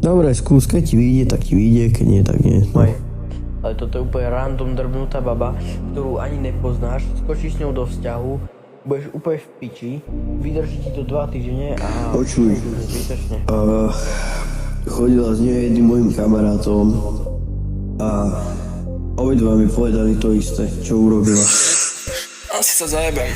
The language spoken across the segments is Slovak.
Dobre, skús, keď ti vyjde, tak ti vyjde, keď nie, tak nie. No. Ale toto je úplne random drbnutá baba, ktorú ani nepoznáš, skočíš s ňou do vzťahu, budeš úplne v piči, vydrží ti to 2 týždne a... Počuj, zbytočne. chodila s ňou jedným mojim kamarátom a obidva mi povedali to isté, čo urobila. Asi sa zajebem.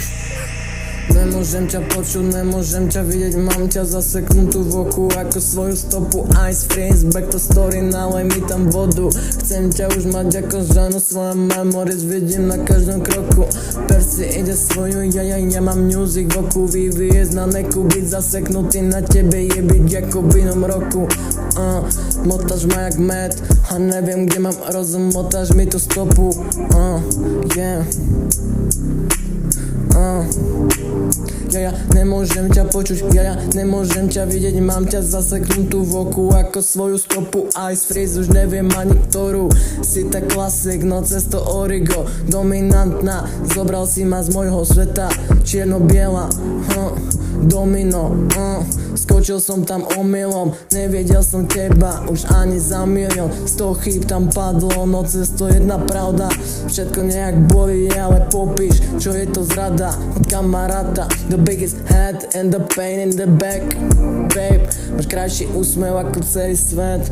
Nemôžem ťa počuť, nemôžem ťa vidieť, mám ťa zaseknutú v oku ako svoju stopu. Ice freeze, back to story, nalej mi tam vodu. Chcem ťa už mať ako ženu, svoja memories vidím na každom kroku. Persi ide svoju, ja mám music v oku, vyviezť na neku, byť zaseknutý na tebe je byť ako v inom roku. Motáš ma jak med a neviem kde mám rozum, motáš mi tú stopu. Yeah. Ja nemôžem ťa počuť, ja nemôžem ťa vidieť, mám ťa zaseknutú v oku ako svoju stopu. Ice freeze, už neviem ani ktorú. Si tak klasik, no cesto origo, dominantná. Zobral si ma z môjho sveta, čierno-biela, domino, skočil som tam omylom, nevedel som teba už ani za milión. 100 chýb tam padlo, no cesto jedna pravda. Všetko nejak bolí, ale popíš, čo je to zrada od kamaráta. The biggest head and the pain in the back. Babe, máš krajší úsmev ako celý svet.